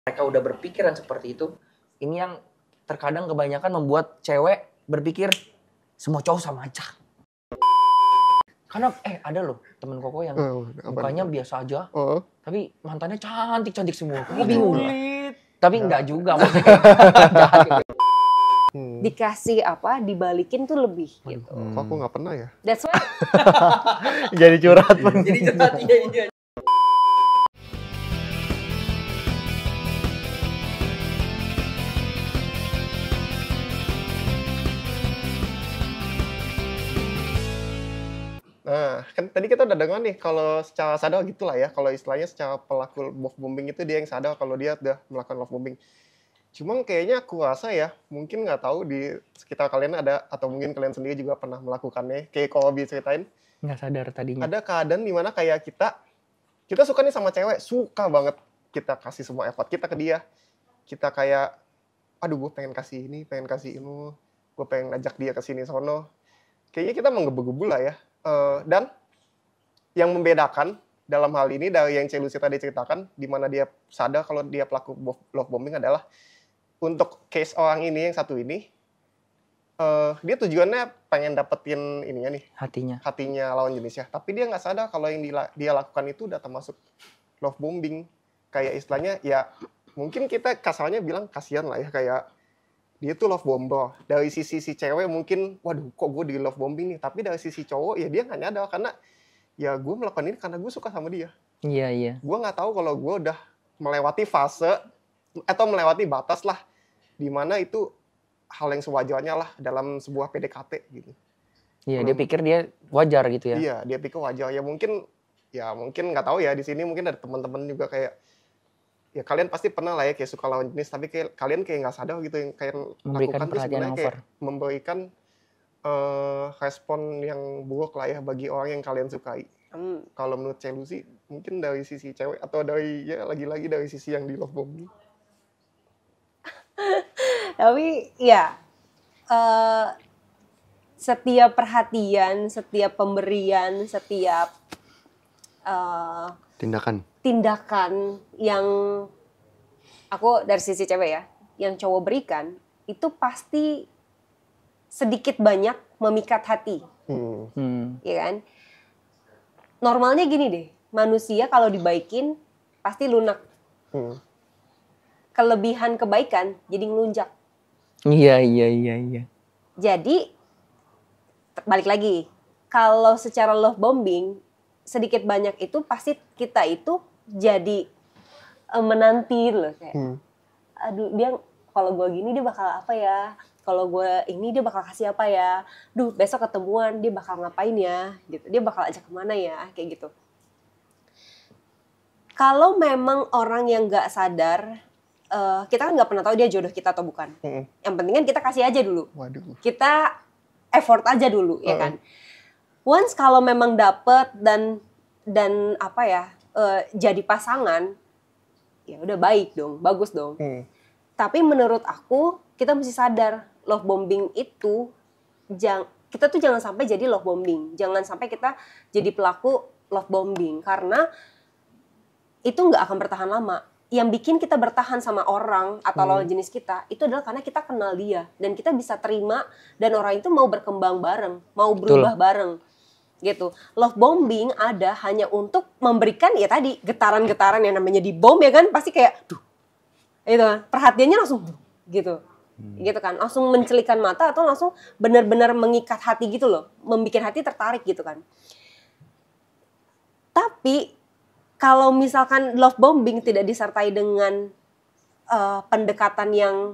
mereka udah berpikiran seperti itu, ini yang terkadang kebanyakan membuat cewek berpikir semua cowok sama aja. Karena ada loh temen Koko yang mukanya biasa aja, tapi mantannya cantik-cantik semua. Koko bingung. Tapi enggak juga maksudnya. Dikasih apa, dibalikin tuh lebih gitu. Kok aku nggak pernah ya? That's why. Jadi curhat. Jadi curhat, iya. Nah, kan tadi kita udah dengar nih kalau secara sadar gitulah ya, kalau istilahnya secara pelaku love bombing itu dia yang sadar kalau dia udah melakukan love bombing. Cuman kayaknya aku rasa ya, mungkin nggak tahu di sekitar kalian ada, atau mungkin kalian sendiri juga pernah melakukannya. Kayak kalau Bi ceritain, Nggak sadar tadinya. ada keadaan dimana kayak kita suka nih sama cewek, suka banget, kita kasih semua effort kita ke dia. Kita kayak, aduh gue pengen kasih ini, pengen kasih ini, gue pengen ngajak dia ke sini sono. Kayaknya kita menggebu-gebu lah ya. Dan yang membedakan dalam hal ini dari yang Celusi tadi ceritakan, di mana dia sadar kalau dia pelaku love bombing adalah untuk case orang ini yang satu ini, dia tujuannya pengen dapetin ininya nih, hatinya lawan jenisnya. Tapi dia nggak sadar kalau yang dia lakukan itu udah termasuk love bombing. Kayak istilahnya ya mungkin kita kasarnya bilang kasihan lah ya, kayak dia tuh love bomber. Dari sisi si cewek mungkin, waduh kok gue di love bombing nih. Tapi dari sisi cowok ya dia nggak nyadar karena ya gue melakukan ini karena gue suka sama dia. Iya. Gue nggak tahu kalau gue udah melewati fase atau melewati batas lah, dimana itu hal yang sewajarnya lah dalam sebuah PDKT gitu. Iya, dia pikir dia wajar gitu ya. Iya, dia pikir wajar. Ya mungkin nggak tahu ya, di sini mungkin ada teman-teman juga kayak, ya kalian pasti pernah lah ya kayak suka lawan jenis, tapi kalian kayak nggak sadar gitu, yang kayak Memberikan lakukan tuh sebenarnya perhatian kayak memberikan respon yang buruk lah ya bagi orang yang kalian sukai. Kalau menurut Celusi, mungkin dari sisi cewek atau dari ya lagi-lagi dari sisi yang di love bombing. Tapi ya setiap perhatian, setiap pemberian, setiap tindakan yang aku dari sisi cewek ya, yang cowok berikan itu pasti sedikit banyak memikat hati, ya kan? Normalnya gini deh, manusia kalau dibaikin pasti lunak. Kelebihan kebaikan jadi ngelunjak. Iya. Jadi balik lagi, kalau secara love bombing sedikit banyak itu pasti kita itu jadi menanti loh kayak, aduh dia kalau gue gini dia bakal apa ya, kalau gue ini dia bakal kasih apa ya, duh besok ketemuan dia bakal ngapain ya, gitu, dia bakal ajak kemana ya, kayak gitu. Kalau memang orang yang nggak sadar, kita kan nggak pernah tahu dia jodoh kita atau bukan. Yang penting kan kita kasih aja dulu. Waduh. Kita effort aja dulu, ya kan. Once kalau memang dapet dan apa ya, jadi pasangan, ya udah baik dong, bagus dong. Tapi menurut aku kita mesti sadar love bombing itu kita tuh jangan sampai jadi love bombing, jangan sampai kita jadi pelaku love bombing karena itu nggak akan bertahan lama. Yang bikin kita bertahan sama orang atau lawan jenis kita itu adalah karena kita kenal dia dan kita bisa terima dan orang itu mau berkembang bareng, mau berubah bareng. Gitu. Love bombing ada hanya untuk memberikan ya tadi getaran-getaran yang namanya di bom ya kan, pasti kayak duh. Itu kan, perhatiannya langsung gitu. Gitu kan, langsung mencelikan mata atau langsung benar-benar mengikat hati gitu loh, membikin hati tertarik gitu kan. Tapi kalau misalkan love bombing tidak disertai dengan pendekatan yang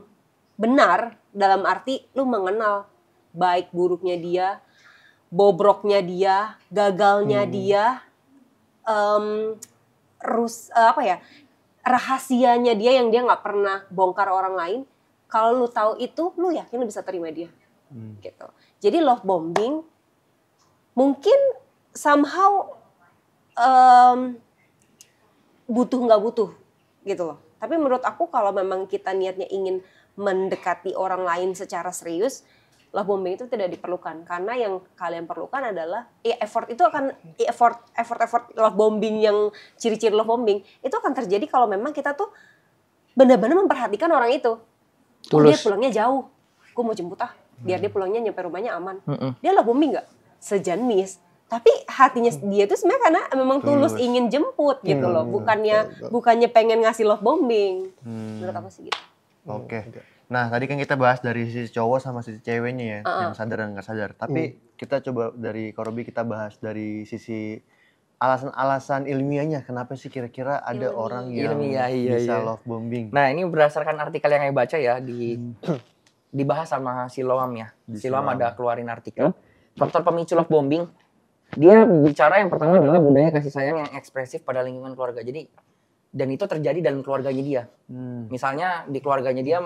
benar, dalam arti lu mengenal baik buruknya dia, bobroknya dia, gagalnya dia, rahasianya dia yang dia nggak pernah bongkar orang lain. Kalau lu tahu itu, lu yakin lu bisa terima dia, gitu. Jadi love bombing mungkin somehow butuh nggak butuh, gitu loh. Tapi menurut aku kalau memang kita niatnya ingin mendekati orang lain secara serius, love bombing itu tidak diperlukan karena yang kalian perlukan adalah effort love bombing yang ciri-ciri love bombing itu akan terjadi kalau memang kita tuh benar-benar memperhatikan orang itu. Oh, dia Tulus. pulangnya jauh, gue mau jemput biar dia pulangnya nyampe rumahnya aman. Mm-mm. Dia love bombing nggak? Sejenis. Tapi hatinya dia tuh sebenarnya karena memang tulus ingin jemput gitu loh, bukannya pengen ngasih love bombing. Menurut aku sih gitu. Oke. Nah, tadi kan kita bahas dari sisi cowok sama sisi ceweknya ya, yang sadar dan nggak sadar. Tapi kita coba dari Korobi kita bahas dari sisi alasan-alasan ilmiahnya. Kenapa sih kira-kira ada orang yang bisa love bombing? Nah, ini berdasarkan artikel yang saya baca ya dibahas sama Siloam ya. Siloam ada keluarin artikel. Faktor pemicu love bombing. Dia bicara yang pertama adalah budaya kasih sayang yang ekspresif pada lingkungan keluarga. Jadi dan itu terjadi dalam keluarganya dia. Misalnya di keluarganya dia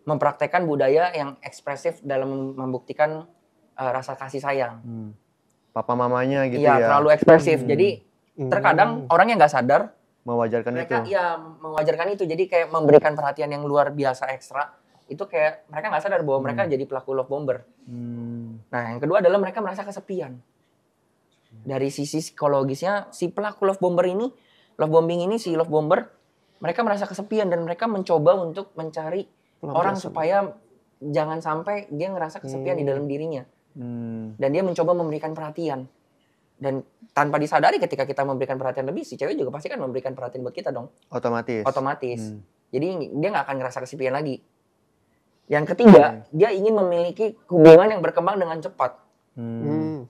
mempraktekkan budaya yang ekspresif dalam membuktikan rasa kasih sayang. Papa mamanya gitu ya. ya. Terlalu ekspresif. Jadi terkadang orang yang nggak sadar mewajarkan mereka itu. Mewajarkan itu. Jadi kayak memberikan perhatian yang luar biasa ekstra. Itu kayak mereka nggak sadar bahwa mereka jadi pelaku love bomber. Nah, yang kedua adalah mereka merasa kesepian. Dari sisi psikologisnya, si pelaku love bombing ini, si love bomber, mereka merasa kesepian dan mereka mencoba untuk mencari orang supaya jangan sampai dia ngerasa kesepian di dalam dirinya. Dan dia mencoba memberikan perhatian. Dan tanpa disadari ketika kita memberikan perhatian lebih, si cewek juga pasti kan memberikan perhatian buat kita dong. Otomatis. Jadi dia nggak akan ngerasa kesepian lagi. Yang ketiga, dia ingin memiliki hubungan yang berkembang dengan cepat.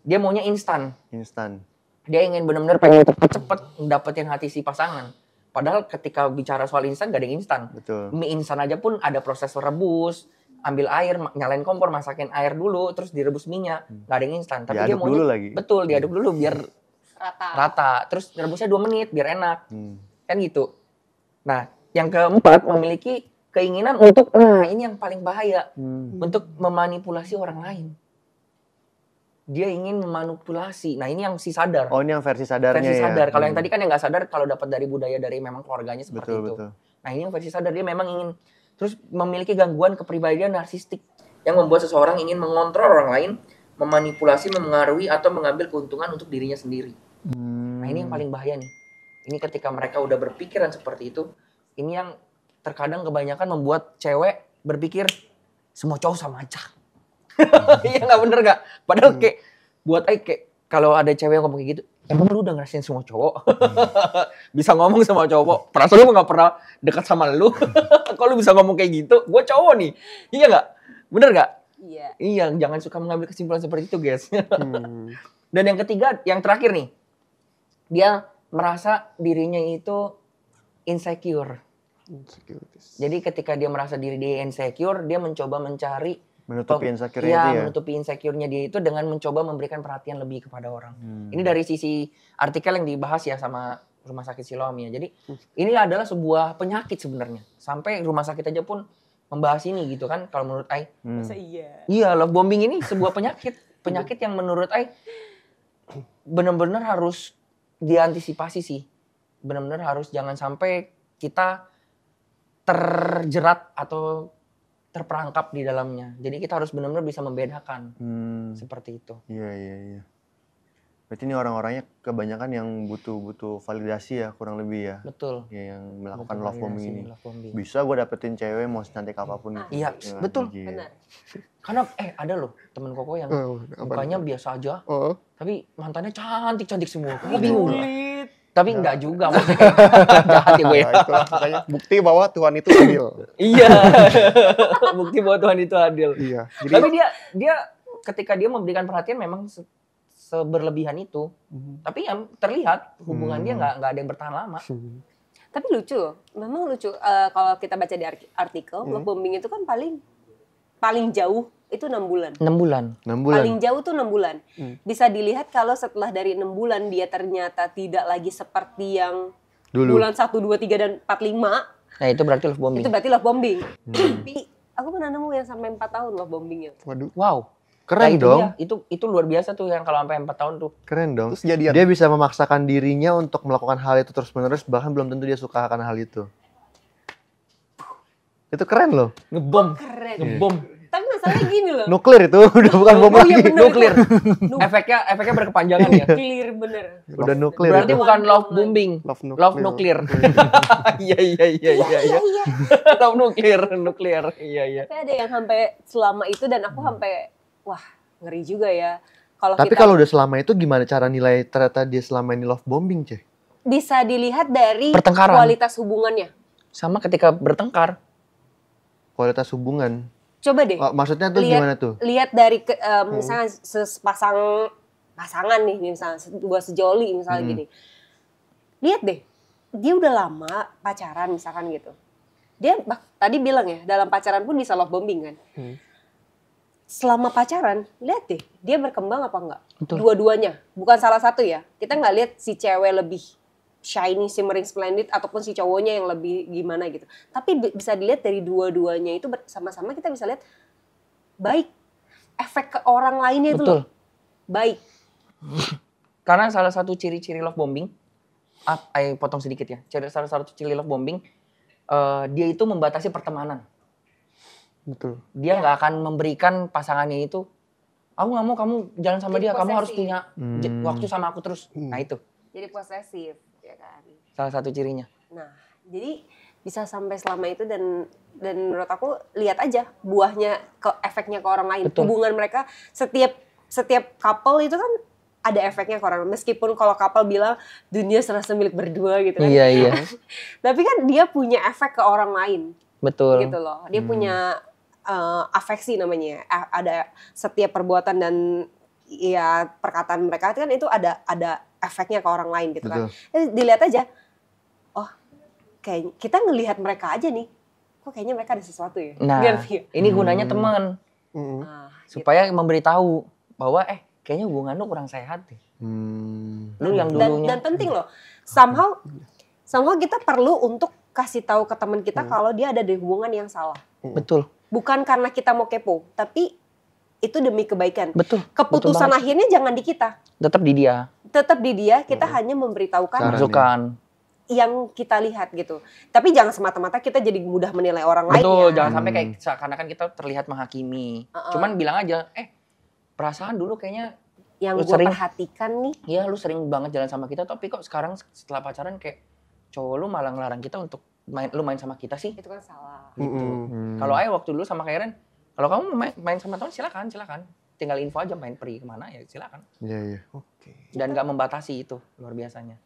Dia maunya instan. Dia ingin benar-benar pengen cepet-cepet dapetin hati si pasangan. Padahal ketika bicara soal instan, gak ada yang instan. Betul. Mie instan aja pun ada proses rebus, ambil air, nyalain kompor, masakin air dulu, terus direbus minyak. Gak ada yang instan. Tapi dia maunya, dulu lagi. Betul, diaduk dulu biar rata. Terus rebusnya 2 menit biar enak. Kan gitu. Nah, yang keempat memiliki keinginan untuk, ini yang paling bahaya, untuk memanipulasi orang lain. Dia ingin memanipulasi. Nah, ini yang si sadar. Oh, ini yang versi sadarnya versi sadar. ya. Kalau yang tadi kan yang nggak sadar, kalau dapat dari budaya dari memang keluarganya seperti itu. Betul. Nah, ini yang versi sadar. Dia memang ingin terus memiliki gangguan kepribadian narsistik yang membuat seseorang ingin mengontrol orang lain, memanipulasi, memengaruhi atau mengambil keuntungan untuk dirinya sendiri. Nah, ini yang paling bahaya nih. Ini ketika mereka udah berpikiran seperti itu, ini yang terkadang kebanyakan membuat cewek berpikir semua cowok sama aja. Iya nggak bener nggak? Padahal kayak buat kayak kalau ada cewek yang ngomong kayak gitu, emang lu udah ngerasain semua cowok? Bisa ngomong sama cowok. Perasaan lu nggak pernah dekat sama lu. Kalau lu bisa ngomong kayak gitu, gue cowok nih. Iya nggak? Bener nggak? Iya. Iya, jangan suka mengambil kesimpulan seperti itu, guys. Dan yang ketiga, yang terakhir nih, dia merasa dirinya itu insecure. Jadi ketika dia merasa diri dia insecure, dia mencoba mencari menutupi insecure-nya itu ya. menutupi insecure-nya dia itu dengan mencoba memberikan perhatian lebih kepada orang. Ini dari sisi artikel yang dibahas ya sama Rumah Sakit Siloam ya. Jadi ini adalah sebuah penyakit sebenarnya. Sampai rumah sakit aja pun membahas ini gitu kan kalau menurut Ai. Masa iya? Iya, love bombing ini sebuah penyakit yang menurut Ai benar-benar harus diantisipasi sih. Benar-benar harus jangan sampai kita terjerat atau terperangkap di dalamnya. Jadi kita harus benar-benar bisa membedakan. Seperti itu. Iya. Berarti ini orang-orangnya kebanyakan yang butuh validasi ya, kurang lebih ya. Betul. Ya, yang melakukan love bombing ini. Bombing. Bisa gue dapetin cewek mau secantik apapun. Iya, betul. Benar. Karena ada loh temen Koko yang mukanya biasa aja. Tapi mantannya cantik-cantik semua. Koko bingung. Tapi enggak juga maksudnya jahat ya gue ya. Itulah makanya bukti bahwa Tuhan itu adil. Iya. Bukti bahwa Tuhan itu adil. Iya. Jadi, tapi dia ketika dia memberikan perhatian memang seberlebihan itu. Tapi yang terlihat hubungan dia nggak ada yang bertahan lama. Tapi lucu loh. Memang lucu kalau kita baca di artikel, love bombing itu kan paling jauh itu 6 bulan. 6 bulan. Paling jauh tuh 6 bulan. Bisa dilihat kalau setelah dari 6 bulan dia ternyata tidak lagi seperti yang dulu. Bulan 1, 2, 3, dan 4, 5. Nah itu berarti love bombing. Itu berarti love bombing. Tapi aku pernah nemu yang sampai 4 tahun love bombingnya. waduh. Wow. Keren Nah, dong. Itu luar biasa tuh yang kalau sampai 4 tahun tuh. Keren dong. Terus jadian. Dia bisa memaksakan dirinya untuk melakukan hal itu terus-menerus, bahkan belum tentu dia suka akan hal itu. Itu keren loh. Ngebom. Keren. Ngebom. Tapi masalahnya gini loh. Nuklir itu udah bukan bom Oh, iya lagi. bener. Nuklir. Nu- Efeknya berkepanjangan ya. Clear bener. Udah nuklir Berarti itu. bukan love bombing. Love nuklir. Iya. Iya. Love nuklir. Iya. Tapi ada yang sampai selama itu dan aku sampai wah ngeri juga ya. Tapi kalau udah selama itu gimana cara nilai ternyata dia selama ini love bombing, Ceh? bisa dilihat dari Pertengkaran. kualitas hubungannya. Sama ketika bertengkar. Kualitas hubungan. Coba deh. Oh, maksudnya tuh gimana tuh? Lihat dari misalnya pasangan nih misalnya dua sejoli misalnya gini. Lihat deh. Dia udah lama pacaran misalkan gitu. Dia tadi bilang ya, dalam pacaran pun bisa love bombing kan. Selama pacaran, lihat deh, dia berkembang apa enggak? Betul. Dua-duanya, bukan salah satu ya. Kita nggak lihat si cewek lebih shiny, shimmering, splendid, ataupun si cowoknya yang lebih gimana gitu. Tapi bisa dilihat dari dua-duanya itu sama-sama kita bisa lihat baik. Efek ke orang lainnya itu Betul. loh. Baik. Karena salah satu ciri-ciri love bombing, potong sedikit ya. Salah satu ciri love bombing, dia itu membatasi pertemanan. Betul. Dia nggak akan memberikan pasangannya itu, aku nggak mau kamu jalan sama Jadi dia, kamu harus posesif. punya waktu sama aku terus. Nah itu Jadi posesif, ya kan. salah satu cirinya. Nah, jadi bisa sampai selama itu dan menurut aku lihat aja buahnya efeknya ke orang lain. Betul. Hubungan mereka setiap couple itu kan ada efeknya ke orang lain. Meskipun kalau couple bilang dunia serasa milik berdua gitu kan. Iya. Tapi kan dia punya efek ke orang lain Betul. gitu loh. Dia punya afeksi namanya. Ada setiap perbuatan dan ya perkataan mereka kan itu ada efeknya ke orang lain gitu kan. Dilihat aja. Oh, kayak kita ngelihat mereka aja nih. Kok kayaknya mereka ada sesuatu ya? Nah, Ngerti? ini gunanya teman Nah, supaya memberitahu bahwa kayaknya hubungan lu kurang sehat deh. Lu yang dulunya. dan penting loh. Somehow kita perlu untuk kasih tahu ke teman kita kalau dia ada di hubungan yang salah. Betul. Bukan karena kita mau kepo, tapi itu demi kebaikan. Betul. Keputusan Betul akhirnya jangan di kita. Tetap di dia. Tetap di dia, kita hanya memberitahukan Masukan. yang kita lihat gitu. Tapi jangan semata-mata kita jadi mudah menilai orang lainnya. Betul, jangan sampai kayak seakan-akan kita terlihat menghakimi. Cuman bilang aja, perasaan dulu kayaknya Yang lu gue sering- perhatikan nih, ya lu sering banget jalan sama kita, tapi kok sekarang setelah pacaran kayak cowok lu malah ngelarang kita untuk main sama kita sih. itu kan salah. Kalau waktu dulu sama Karen, kalau kamu main sama teman silakan. Tinggal info aja main pergi kemana ya silakan. Iya. Oke. Dan nggak membatasi itu luar biasanya.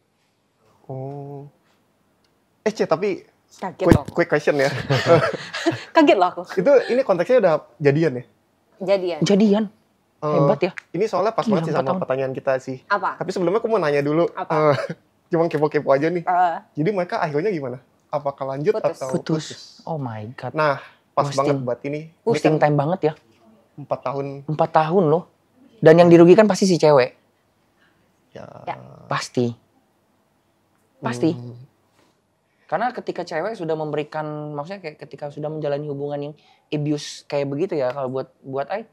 Oh. Ce, tapi Kaget loh. quick question ya. Kaget loh aku. Itu ini konteksnya udah jadian ya? Jadian. Jadian. Hebat ya. Ini soalnya pas Gila, banget sih 4 sama tahun. pertanyaan kita sih. Apa? Tapi sebelumnya aku mau nanya dulu. Apa? Cuma kepo-kepo aja nih. Eh, Jadi mereka akhirnya gimana? Apakah lanjut Putus. atau Putus. Oh my god. Nah, pas Ghosting. banget buat ini. Wasting time banget ya. 4 tahun. 4 tahun loh. Dan yang dirugikan pasti si cewek. Ya. Pasti. Karena ketika cewek sudah memberikan, maksudnya kayak ketika sudah menjalani hubungan yang abuse kayak begitu ya, kalau buat Ai,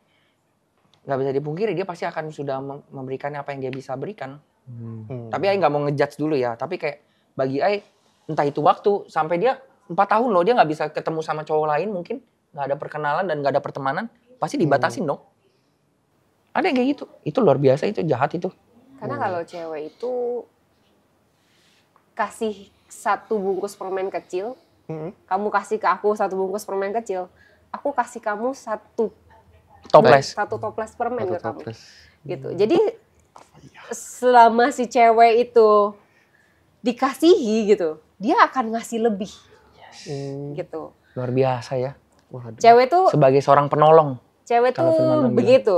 nggak bisa dipungkiri dia pasti akan sudah memberikan apa yang dia bisa berikan. Tapi Ai nggak mau ngejudge dulu ya, tapi kayak bagi Ai, entah itu waktu, sampai dia 4 tahun loh, dia nggak bisa ketemu sama cowok lain mungkin, nggak ada perkenalan dan nggak ada pertemanan, pasti dibatasin dong. Ada yang kayak gitu, itu luar biasa, itu jahat itu. Karena kalau cewek itu kasih 1 bungkus permen kecil, kamu kasih ke aku 1 bungkus permen kecil, aku kasih kamu 1 Toples. toples permen ke kamu. Toples. Gitu. Jadi selama si cewek itu dikasihi gitu, dia akan ngasih lebih. Gitu. Luar biasa ya. Cewek tuh Sebagai seorang penolong. tuh Kalau Firman bilang. begitu.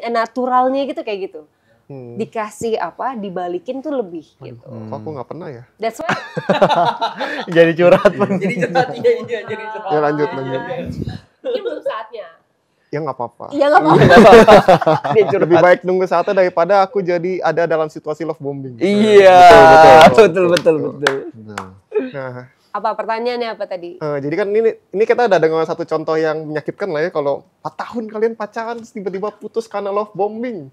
Naturalnya gitu kayak gitu. Dikasih apa, dibalikin tuh lebih gitu. Kok aku nggak pernah ya? That's why Jadi curhat. Jadi curhat, iya, jadi curhat. Ya lanjut. ini belum saatnya. Ya nggak apa-apa. Iya nggak apa-apa. Dia curhat. Lebih baik nunggu saatnya daripada aku jadi ada dalam situasi love bombing. Iya, betul. Nah, Apa pertanyaannya apa tadi? jadi kan ini kita ada dengan satu contoh yang menyakitkan lah ya, kalau 4 tahun kalian pacaran terus tiba-tiba putus karena love bombing.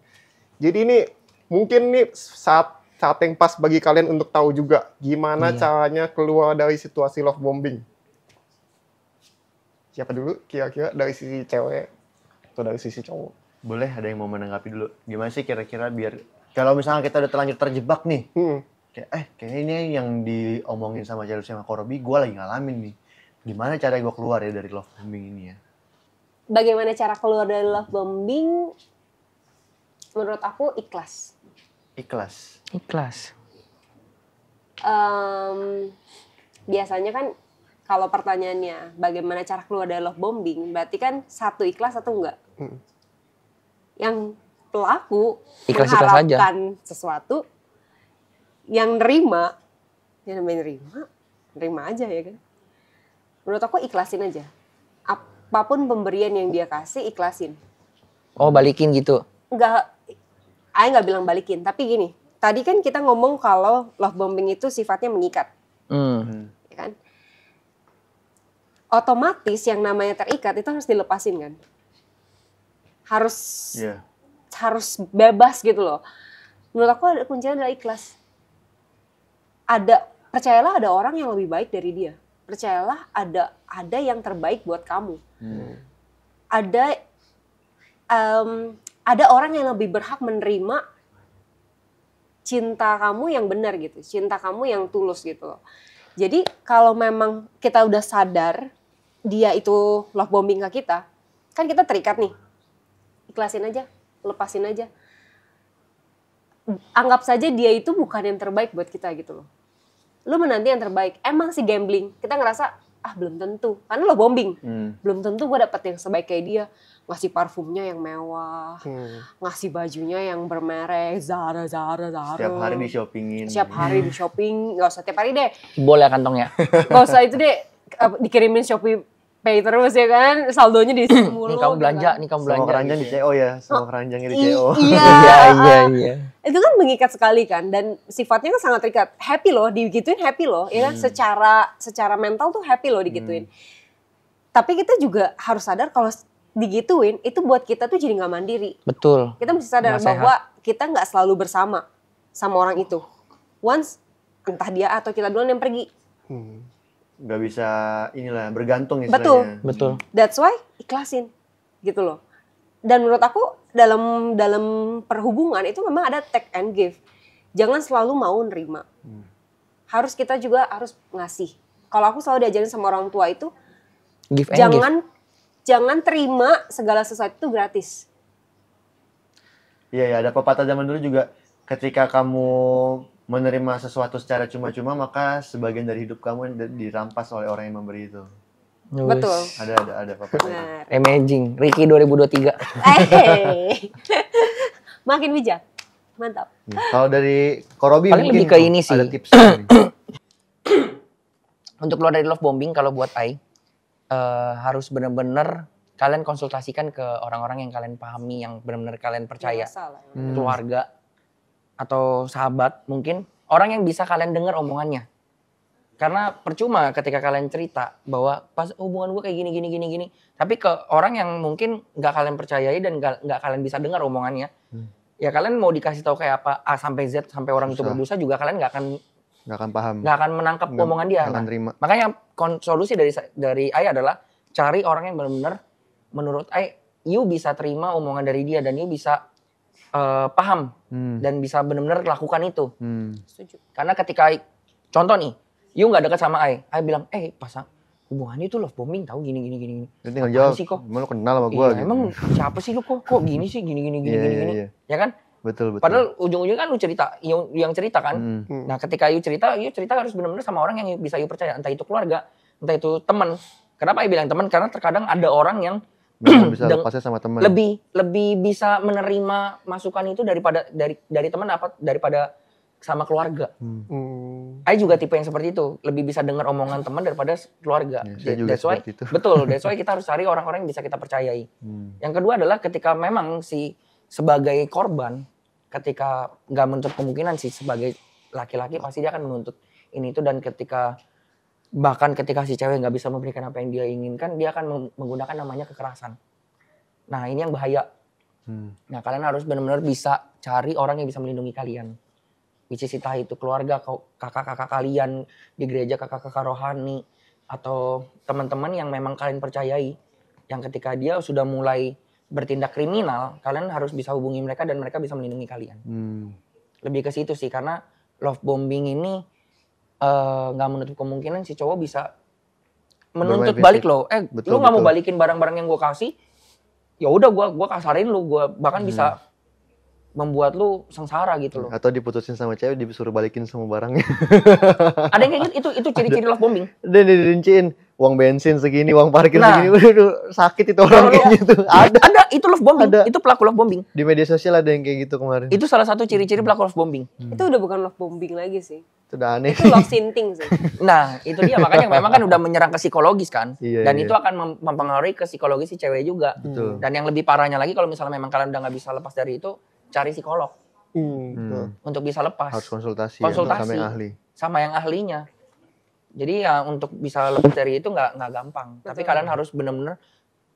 Jadi ini mungkin nih saat yang pas bagi kalian untuk tahu juga gimana Iya. caranya keluar dari situasi love bombing. Siapa dulu kira-kira dari sisi cewek atau dari sisi cowok? Boleh, ada yang mau menanggapi dulu. Gimana sih kira-kira biar kalau misalnya kita udah terlanjur terjebak nih, kayaknya ini yang diomongin sama Chelsea sama Korobi, gue lagi ngalamin nih. Gimana cara gue keluar ya dari love bombing ini ya? Bagaimana cara keluar dari love bombing? Menurut aku ikhlas. Ikhlas. Biasanya kan kalau pertanyaannya bagaimana cara keluar dari love bombing, berarti kan satu ikhlas atau enggak? Yang pelaku Ikhlas-ikhlas mengharapkan sesuatu, yang nerima, yang namanya nerima aja ya kan. Menurut aku ikhlasin aja. Apapun pemberian yang dia kasih, ikhlasin. Oh, balikin gitu? Enggak, Ay nggak bilang balikin, tapi gini. Tadi kan kita ngomong kalau love bombing itu sifatnya mengikat. Ya kan? Otomatis yang namanya terikat itu harus dilepasin kan? Harus bebas gitu loh. Menurut aku ada kuncinya adalah ikhlas. Percayalah ada orang yang lebih baik dari dia. Percayalah ada yang terbaik buat kamu. Ada orang yang lebih berhak menerima cinta kamu yang benar gitu, cinta kamu yang tulus gitu loh. Jadi kalau memang kita udah sadar dia itu love bombing ke kita, kan kita terikat nih, ikhlasin aja, lepasin aja. Anggap saja dia itu bukan yang terbaik buat kita gitu loh. Lu menanti yang terbaik, emang sih gambling, kita ngerasa belum tentu, karena love bombing, belum tentu gue dapet yang sebaik kayak dia. Ngasih parfumnya yang mewah, ngasih bajunya yang bermerek, Zara. Setiap hari di-shoppingin. Setiap hari di shopping, nggak usah tiap hari deh. Boleh kantongnya. Nggak usah itu deh, dikirimin Shopee Pay terus ya kan, saldonya di mulu. Nih kamu belanja, kan. nih kamu Semua belanja. keranjang di CO ya, semua keranjangnya di CO. Iya. Itu kan mengikat sekali kan, dan sifatnya kan sangat terikat. Happy loh, digituin happy loh, ya kan? Secara mental tuh happy loh digituin. Tapi kita juga harus sadar kalau digituin itu buat kita tuh jadi nggak mandiri. Betul. Kita mesti sadar bahwa kita nggak selalu bersama sama orang itu. Once entah dia atau kita duluan yang pergi. Nggak bisa inilah bergantung istilahnya. Betul. That's why ikhlasin gitu loh. Dan menurut aku dalam perhubungan itu memang ada take and give. Jangan selalu mau nerima. Kita juga harus ngasih. Kalau aku selalu diajarin sama orang tua itu Give and give. Jangan terima segala sesuatu itu gratis. Iya, ada pepatah zaman dulu juga, ketika kamu menerima sesuatu secara cuma-cuma, maka sebagian dari hidup kamu dirampas oleh orang yang memberi itu. Betul. Ada pepatah. Benar. Amazing. Ricky 2023. Makin bijak. Mantap. Kalau dari Korobi Paling mungkin lebih ke ini sih. ada tips nih. Untuk keluar dari love bombing, kalau buat Ai, harus benar-benar kalian konsultasikan ke orang-orang yang kalian pahami, yang benar-benar kalian percaya. Keluarga atau sahabat mungkin. Orang yang bisa kalian dengar omongannya. Karena percuma ketika kalian cerita bahwa pas hubungan gue kayak gini. Tapi ke orang yang mungkin gak kalian percayai dan gak kalian bisa dengar omongannya. Ya kalian mau dikasih tahu kayak apa A sampai Z sampai orang itu berdosa juga kalian gak akan paham. Gak akan menangkap omongan dia. Gak akan terima. Makanya solusi dari Ai adalah cari orang yang benar-benar menurut Ai, you bisa terima omongan dari dia dan you bisa paham dan bisa benar-benar lakukan itu. Setuju. Karena ketika contoh nih, you nggak dekat sama Ai bilang, pasang hubungannya itu love bombing tahu gini. Dia tinggal jawab, sih kok? emang lu kenal sama gue gitu. Emang siapa sih lu kok gini sih gini. Iya. Ya kan? Betul. Padahal ujung-ujungnya kan lu cerita, yang cerita kan. Nah ketika you cerita harus benar-benar sama orang yang bisa you percaya. Entah itu keluarga, entah itu teman. Kenapa you bilang teman? Karena terkadang ada orang yang bisa lepasnya sama teman. Lebih bisa menerima masukan itu dari teman daripada sama keluarga. Ai juga tipe yang seperti itu, lebih bisa dengar omongan teman daripada keluarga. Saya juga seperti itu. Betul, that's why kita harus cari orang-orang yang bisa kita percayai. Yang kedua adalah ketika memang sebagai korban, ketika nggak menutup kemungkinan sih sebagai laki-laki pasti dia akan menuntut ini itu, dan bahkan ketika si cewek nggak bisa memberikan apa yang dia inginkan, dia akan menggunakan namanya kekerasan. Nah ini yang bahaya. Nah kalian harus benar-benar bisa cari orang yang bisa melindungi kalian. Which is entah itu keluarga, kakak-kakak kalian di gereja, kakak-kakak rohani, atau teman-teman yang memang kalian percayai, yang ketika dia sudah mulai bertindak kriminal, kalian harus bisa hubungi mereka dan mereka bisa melindungi kalian. Lebih ke situ sih, karena love bombing ini nggak menutup kemungkinan si cowok bisa menuntut balik lo. Lu nggak mau balikin barang-barang yang gue kasih, ya udah gue kasarin lu, gue bahkan bisa membuat lu sengsara gitu loh. Atau diputusin sama cewek disuruh balikin semua barangnya. Ada yang kayak gitu, itu ciri-ciri love bombing. Dan dirinciin uang bensin segini, uang parkir segini, udah sakit itu orang kayak gitu. Ada, itu love bombing, itu pelaku love bombing. Di media sosial ada yang kayak gitu kemarin. Itu salah satu ciri-ciri pelaku love bombing. Itu udah bukan love bombing lagi sih. Itu udah aneh. Itu love sinting sih. Nah, itu dia makanya memang kan udah menyerang ke psikologis kan. Iya, Dan itu akan mempengaruhi ke psikologis si cewek juga. Betul. Dan yang lebih parahnya lagi kalau misalnya memang kalian udah nggak bisa lepas dari itu, cari psikolog. Untuk bisa lepas. Harus konsultasi. Konsultasi. Ya, sama yang ahli. Sama yang ahlinya. Jadi ya untuk bisa lepas dari itu nggak gampang. Betul. Tapi kalian harus benar-benar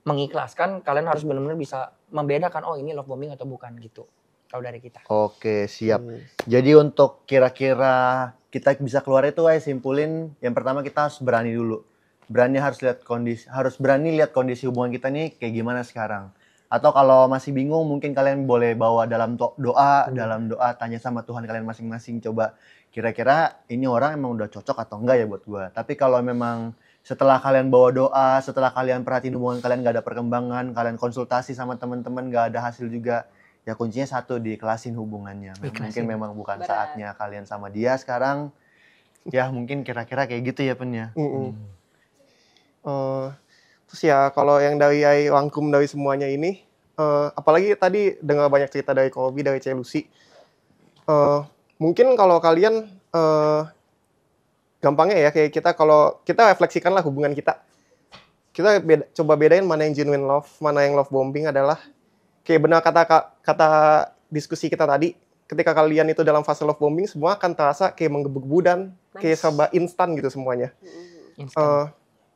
mengikhlaskan. Kalian harus benar-benar bisa membedakan, oh ini love bombing atau bukan gitu. Kalau dari kita. Oke, siap. Jadi untuk kira-kira kita bisa keluar itu, simpulin yang pertama kita harus berani dulu. Harus berani lihat kondisi hubungan kita nih kayak gimana sekarang. Atau kalau masih bingung mungkin kalian boleh bawa dalam doa, tanya sama Tuhan kalian masing-masing, coba kira-kira ini orang emang udah cocok atau enggak ya buat gua. Tapi kalau memang setelah kalian bawa doa, setelah kalian perhatiin hubungan kalian gak ada perkembangan, kalian konsultasi sama teman-teman gak ada hasil juga, ya kuncinya satu, diikhlasin hubungannya. Mungkin memang bukan saatnya kalian sama dia sekarang. Ya mungkin kira-kira kayak gitu ya Pen ya. Terus ya kalau yang dari rangkum dari semuanya ini, apalagi tadi dengar banyak cerita dari Kobi, dari Lucy. Mungkin kalau kalian gampangnya ya kayak kita, kalau kita refleksikanlah hubungan kita. Kita coba bedain mana yang genuine love, mana yang love bombing adalah kayak benar kata diskusi kita tadi, ketika kalian itu dalam fase love bombing, semua akan terasa kayak menggebu-gebu dan kayak serba instan gitu semuanya.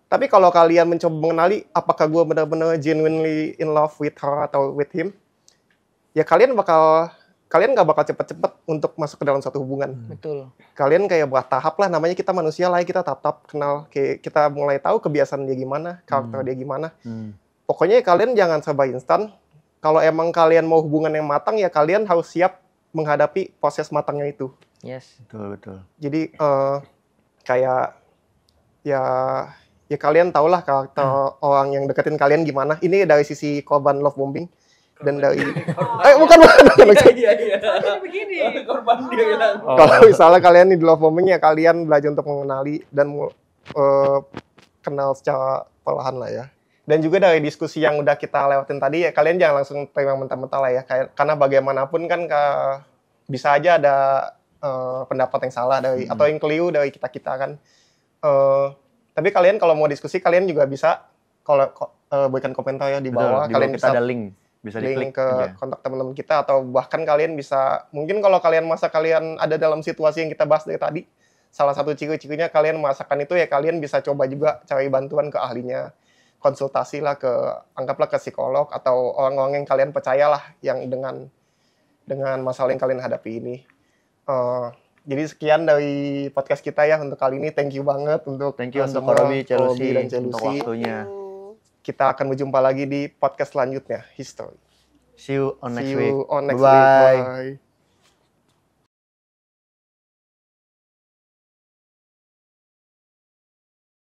Tapi kalau kalian mencoba mengenali apakah gue benar-benar genuinely in love with her atau with him, ya kalian nggak bakal cepet-cepet untuk masuk ke dalam suatu hubungan. Betul. Kalian kayak bertahap lah, namanya kita manusia lah, kita tahap kenal, kayak kita mulai tahu kebiasaan dia gimana, karakter dia gimana. Pokoknya kalian jangan serba instan. Kalau emang kalian mau hubungan yang matang, ya kalian harus siap menghadapi proses matangnya itu. Yes. Betul. Jadi kayak ya kalian tahulah karakter orang yang deketin kalian gimana. Ini dari sisi korban love bombing dan dari bukan. Iya. Begini. Korban dia bilang. Kalau misalnya kalian di love bombing, ya kalian belajar untuk mengenali dan kenal secara perlahan lah ya. Dan juga dari diskusi yang udah kita lewatin tadi, ya kalian jangan langsung terima mentah-mentah lah ya. Karena bagaimanapun kan bisa aja ada pendapat yang salah dari atau yang keliru dari kita kan. Tapi kalian kalau mau diskusi, kalian juga bisa kalau berikan komentar ya di bawah. Betul, kalian bisa ada link, bisa diklik ke aja. kontak teman-teman kita, atau bahkan kalian bisa, mungkin kalau kalian merasa kalian ada dalam situasi yang kita bahas dari tadi, salah satu ciri-cirinya kalian merasakan itu, ya kalian bisa coba juga cari bantuan ke ahlinya, konsultasi lah anggaplah ke psikolog atau orang-orang yang kalian percayalah yang dengan masalah yang kalian hadapi ini. Jadi sekian dari podcast kita ya untuk kali ini. Thank you banget untuk Kobi, Celusi dan Celusi untuk waktunya. Kita akan berjumpa lagi di podcast selanjutnya, History. See you on next week. Bye.